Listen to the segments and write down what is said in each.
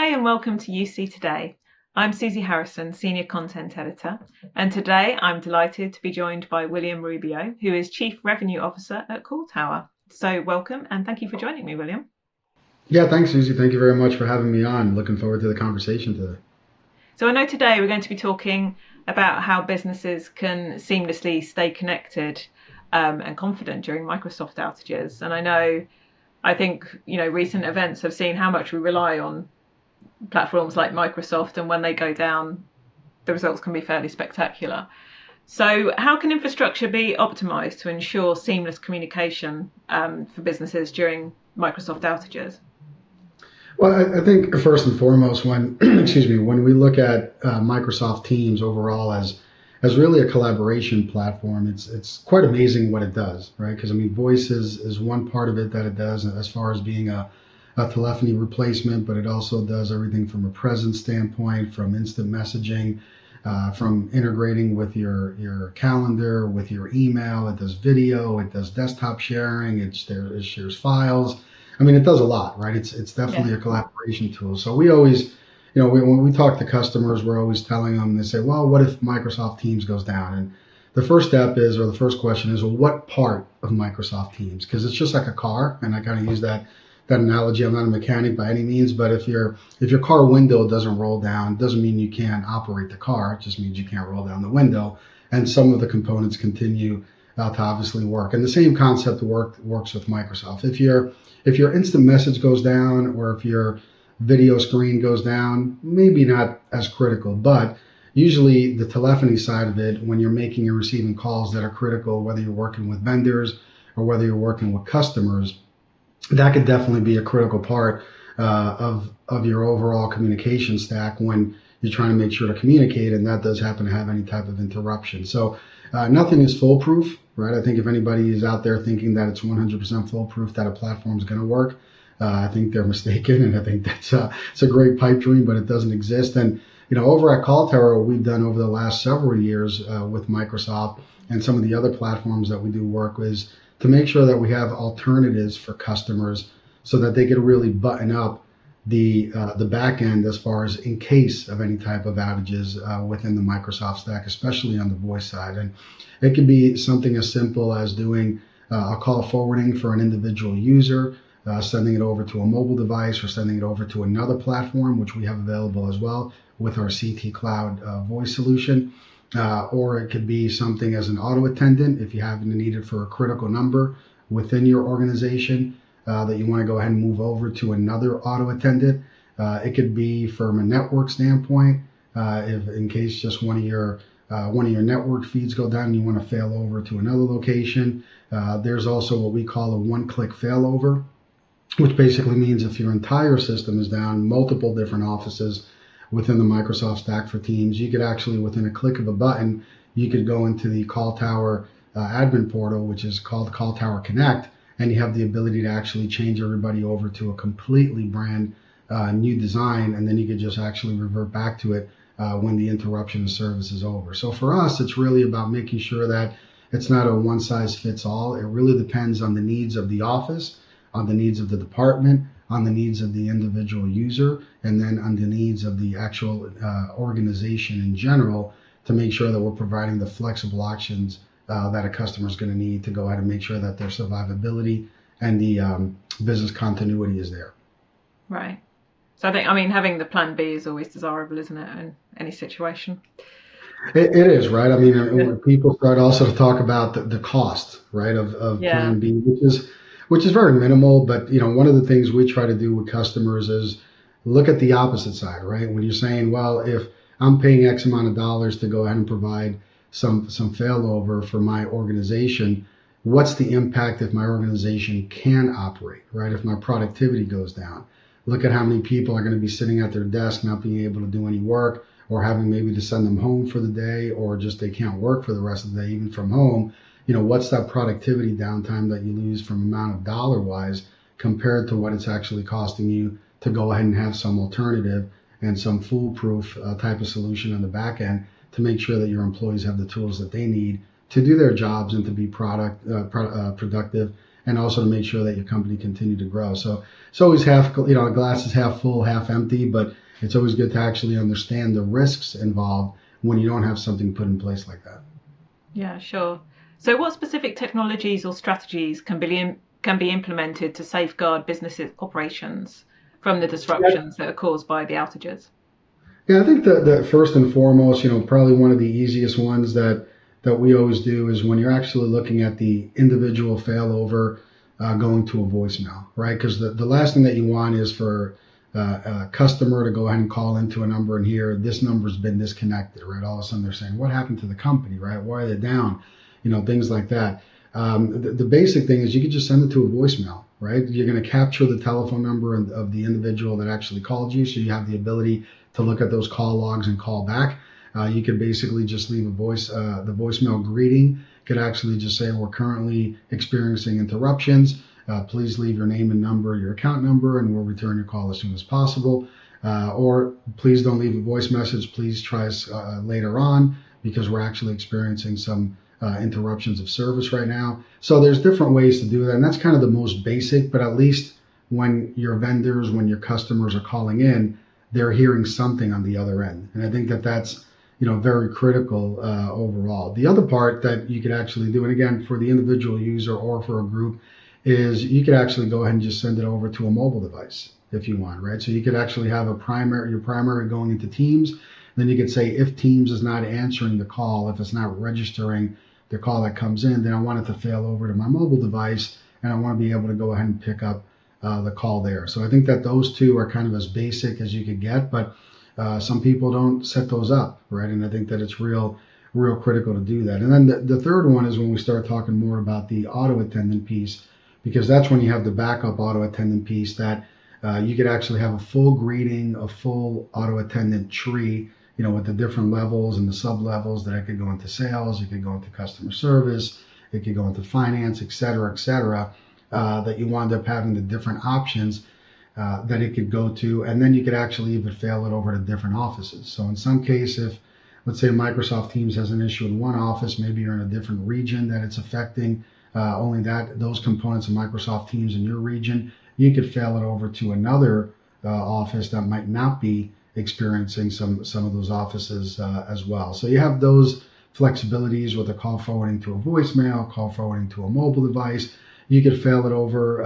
Hi and welcome to UC Today. I'm Susie Harrison, Senior Content Editor, and today I'm delighted to be joined by William Rubio, who is Chief Revenue Officer at CallTower. So welcome and thank you for joining me, William. Yeah, thanks, Susie. Thank you very much for having me on. Looking forward to the conversation today. So I know today we're going to be talking about how businesses can seamlessly stay connected and confident during Microsoft outages. And I think recent events have seen how much we rely on platforms like Microsoft, and when they go down, the results can be fairly spectacular. So how can infrastructure be optimized to ensure seamless communication for businesses during Microsoft outages? Well, I think first and foremost, when when we look at Microsoft Teams overall as really a collaboration platform, it's quite amazing what it does, right? Because voice is one part of it that it does as far as being a telephony replacement, but it also does everything from a presence standpoint, from instant messaging, from integrating with your calendar, with your email. It does video, it does desktop sharing, it shares files. It does a lot, right? It's definitely a collaboration tool. So we always, when we talk to customers, we're always telling them, they say, well, what if Microsoft Teams goes down? And the first step is, or the first question is, well, what part of Microsoft Teams? Because it's just like a car, and I kind of use that analogy. I'm not a mechanic by any means, but if your car window doesn't roll down, doesn't mean you can't operate the car. It just means you can't roll down the window, and some of the components continue to obviously work. And the same concept works with Microsoft. If your instant message goes down, or if your video screen goes down, maybe not as critical, but usually the telephony side of it, when you're making and receiving calls that are critical, whether you're working with vendors or whether you're working with customers, that could definitely be a critical part of your overall communication stack when you're trying to make sure to communicate, and that does happen to have any type of interruption. So nothing is foolproof, right? I think if anybody is out there thinking that it's 100% foolproof that a platform is going to work, I think they're mistaken, and I think it's a great pipe dream, but it doesn't exist. And over at CallTower, what we've done over the last several years with Microsoft and some of the other platforms that we do work is to make sure that we have alternatives for customers so that they can really button up the back end as far as in case of any type of outages within the Microsoft stack, especially on the voice side. And it could be something as simple as doing a call forwarding for an individual user, sending it over to a mobile device or sending it over to another platform, which we have available as well with our CT Cloud voice solution. Or it could be something as an auto attendant if you happen to need it for a critical number within your organization that you want to go ahead and move over to another auto attendant. It could be from a network standpoint, if in case just one of your network feeds go down and you want to fail over to another location. There's also what we call a one-click failover, which basically means if your entire system is down, multiple different offices within the Microsoft stack for Teams, you could actually, within a click of a button, you could go into the CallTower admin portal, which is called CallTower Connect, and you have the ability to actually change everybody over to a completely brand new design, and then you could just actually revert back to it when the interruption of service is over. So for us, it's really about making sure that it's not a one-size-fits-all. It really depends on the needs of the office, on the needs of the department, on the needs of the individual user, and then on the needs of the actual organization in general, to make sure that we're providing the flexible options that a customer is going to need to go ahead and make sure that their survivability and the business continuity is there. Right. So I think, having the plan B is always desirable, isn't it, in any situation? It is, right? When people start also to talk about the cost, right, of plan B, which is very minimal. But one of the things we try to do with customers is look at the opposite side, right? When you're saying, well, if I'm paying X amount of dollars to go ahead and provide some failover for my organization, what's the impact if my organization can operate, right? If my productivity goes down, look at how many people are going to be sitting at their desk not being able to do any work, or having maybe to send them home for the day, or just they can't work for the rest of the day, even from home. What's that productivity downtime that you lose from amount of dollar-wise compared to what it's actually costing you to go ahead and have some alternative and some foolproof type of solution on the back end to make sure that your employees have the tools that they need to do their jobs and to be productive and also to make sure that your company continue to grow. So it's always half, a glass is half full, half empty, but it's always good to actually understand the risks involved when you don't have something put in place like that. Yeah, sure. So what specific technologies or strategies can be implemented to safeguard business operations from the disruptions that are caused by the outages? Yeah, I think that first and foremost, probably one of the easiest ones that we always do is when you're actually looking at the individual failover going to a voicemail, right? Because the last thing that you want is for a customer to go ahead and call into a number and hear this number's been disconnected, right? All of a sudden they're saying, what happened to the company, right? Why are they down? Things like that. The basic thing is you could just send it to a voicemail, right? You're going to capture the telephone number of the individual that actually called you, so you have the ability to look at those call logs and call back. You could basically just leave the voicemail greeting. Could actually just say, we're currently experiencing interruptions. Please leave your name and number, your account number, and we'll return your call as soon as possible. Or please don't leave a voice message. Please try us later on because we're actually experiencing some interruptions of service right now. So there's different ways to do that. And that's kind of the most basic, but at least when your vendors, when your customers are calling in, they're hearing something on the other end. And I think that's very critical overall. The other part that you could actually do, and again, for the individual user or for a group, is you could actually go ahead and just send it over to a mobile device if you want, right? So you could actually have your primary going into Teams. Then you could say, if Teams is not answering the call, if it's not registering the call that comes in, then I want it to fail over to my mobile device, and I want to be able to go ahead and pick up the call there. So I think that those two are kind of as basic as you could get, but some people don't set those up, right? And I think that it's real critical to do that. And then the third one is when we start talking more about the auto attendant piece, because that's when you have the backup auto attendant piece that you could actually have a full greeting, a full auto attendant tree, with the different levels and the sub levels that it could go into sales, it could go into customer service, it could go into finance, et cetera, that you wind up having the different options that it could go to, and then you could actually even fail it over to different offices. So in some case, if let's say Microsoft Teams has an issue in one office, maybe you're in a different region that it's affecting only those components of Microsoft Teams in your region, you could fail it over to another office that might not be experiencing some of those offices as well. So you have those flexibilities with a call forwarding to a voicemail, call forwarding to a mobile device. You could fail it over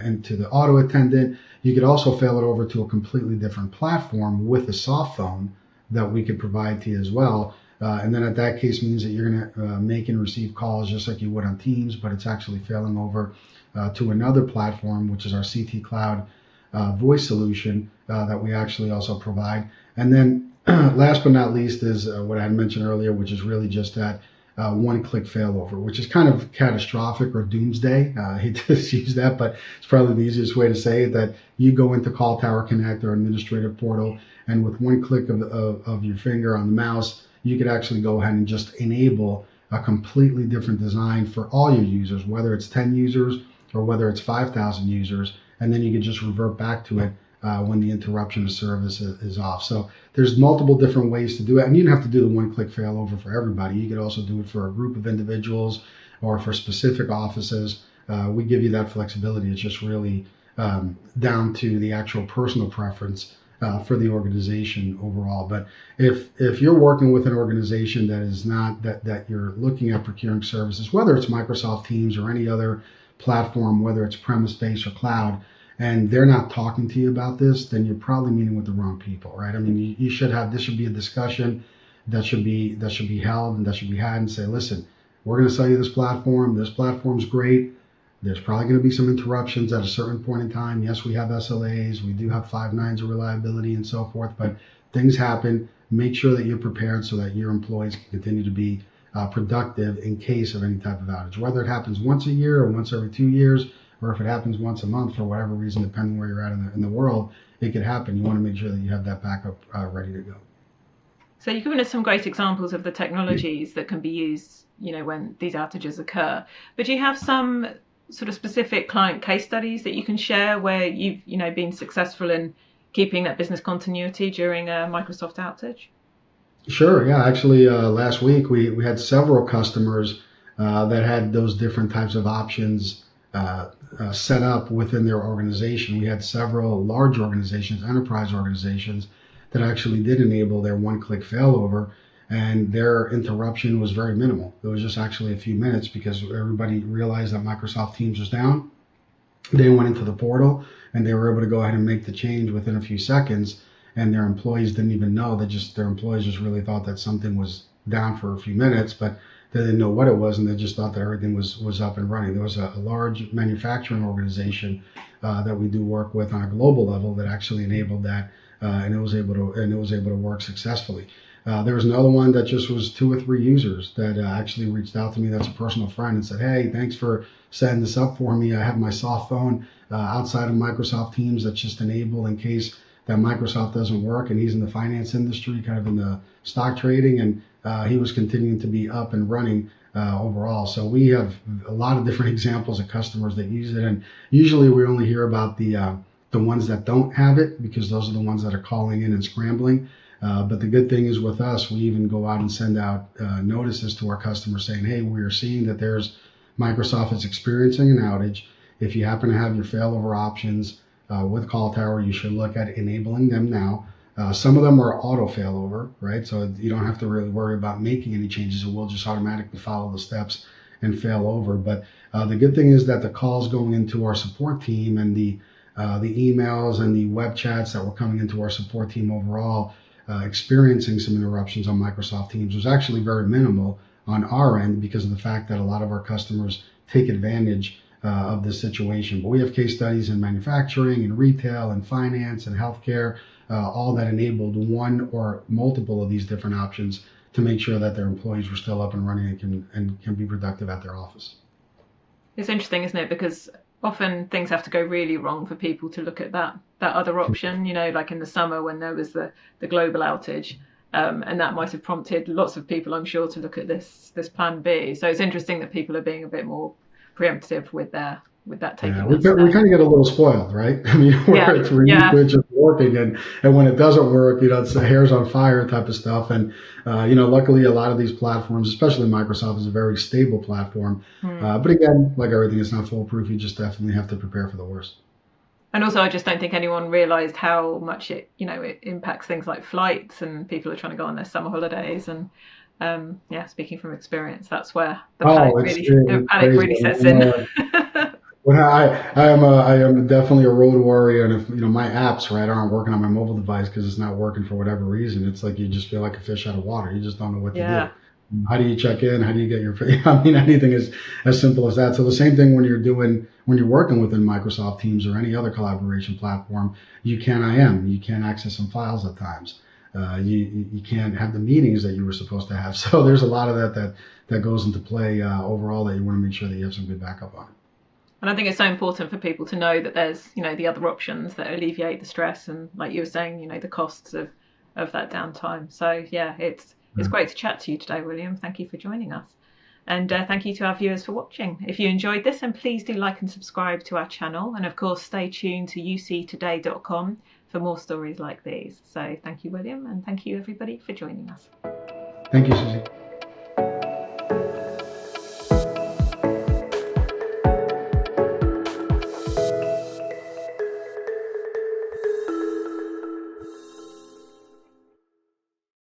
into the auto attendant. You could also fail it over to a completely different platform with a soft phone that we could provide to you as well. And then at that case means that you're going to make and receive calls just like you would on Teams, but it's actually failing over to another platform, which is our CT Cloud voice solution that we actually also provide. And then last but not least is what I had mentioned earlier, which is really just that one-click failover, which is kind of catastrophic or doomsday. I hate to use that, but it's probably the easiest way to say it, that you go into CallTower Connect or administrator portal, and with one click of your finger on the mouse, you could actually go ahead and just enable a completely different design for all your users, whether it's 10 users or whether it's 5,000 users, and then you can just revert back to it when the interruption of service is off. So there's multiple different ways to do it, and you don't have to do the one-click failover for everybody. You could also do it for a group of individuals or for specific offices. We give you that flexibility. It's just really down to the actual personal preference for the organization overall. But if you're working with an organization that is not that you're looking at procuring services, whether it's Microsoft Teams or any other platform, whether it's premise-based or cloud, and they're not talking to you about this, then you're probably meeting with the wrong people, right? I mean, this should be a discussion that should be held and that should be had, and say, listen, we're going to sell you this platform. This platform's great. There's probably going to be some interruptions at a certain point in time. Yes, we have SLAs. We do have 5 nines of reliability and so forth, but things happen. Make sure that you're prepared so that your employees can continue to be productive in case of any type of outage, whether it happens once a year or once every 2 years, or if it happens once a month for whatever reason, depending where you're at in the world, it could happen. You want to make sure that you have that backup ready to go. So you've given us some great examples of the technologies that can be used, when these outages occur. But do you have some sort of specific client case studies that you can share where you've, been successful in keeping that business continuity during a Microsoft outage? Sure. Yeah. Actually, last week we had several customers that had those different types of options set up within their organization. We had several large organizations, enterprise organizations, that actually did enable their one-click failover, and their interruption was very minimal. It was just actually a few minutes because everybody realized that Microsoft Teams was down. They went into the portal and they were able to go ahead and make the change within a few seconds, and their employees didn't even know. Their employees just really thought that something was down for a few minutes, but they didn't know what it was, and they just thought that everything was up and running. There was a large manufacturing organization that we do work with on a global level that actually enabled that, and it was able to work successfully. There was another one that just was 2 or 3 users that actually reached out to me. That's a personal friend, and said, "Hey, thanks for setting this up for me. I have my soft phone outside of Microsoft Teams that's just enabled in case that Microsoft doesn't work." And he's in the finance industry, kind of in the stock trading, and he was continuing to be up and running overall. So we have a lot of different examples of customers that use it, and usually we only hear about the ones that don't have it, because those are the ones that are calling in and scrambling. But the good thing is with us, we even go out and send out notices to our customers saying, "Hey, we are seeing that Microsoft is experiencing an outage. If you happen to have your failover options with CallTower, you should look at enabling them now." Some of them are auto failover, right? So you don't have to really worry about making any changes. It will just automatically follow the steps and fail over. But the good thing is that the calls going into our support team and the emails and the web chats that were coming into our support team overall, experiencing some interruptions on Microsoft Teams, was actually very minimal on our end, because of the fact that a lot of our customers take advantage of this situation. But we have case studies in manufacturing and retail and finance and healthcare, all that enabled one or multiple of these different options to make sure that their employees were still up and running and can be productive at their office. It's interesting, isn't it? Because often things have to go really wrong for people to look at that other option, like in the summer when there was the global outage, and that might have prompted lots of people, I'm sure, to look at this plan B. So it's interesting that people are being a bit more preemptive with that taking. Yeah, we kind of get a little spoiled, right? I mean, where it's really just working, and when it doesn't work, it's the hair's on fire type of stuff. And luckily, a lot of these platforms, especially Microsoft, is a very stable platform. But again, like everything, it's not foolproof. You just definitely have to prepare for the worst. And also, I just don't think anyone realised how much it impacts things like flights, and people are trying to go on their summer holidays. And speaking from experience, that's where the panic really sets in. Well, I am definitely a road warrior, and if my apps aren't working on my mobile device because it's not working for whatever reason, it's like you just feel like a fish out of water. You just don't know what to do. How do you check in? How do you get your? I mean, anything is as simple as that. So the same thing when you're working within Microsoft Teams or any other collaboration platform, you can't IM, you can't access some files at times. You can't have the meetings that you were supposed to have. So there's a lot of that goes into play overall, that you want to make sure that you have some good backup on it. And I think it's so important for people to know that there's, the other options that alleviate the stress and, like you were saying, the costs of that downtime. So yeah, it's great to chat to you today, William. Thank you for joining us. And thank you to our viewers for watching. If you enjoyed this, then please do like and subscribe to our channel. And of course, stay tuned to uctoday.com for more stories like these. So thank you, William, and thank you everybody for joining us. Thank you, Susie.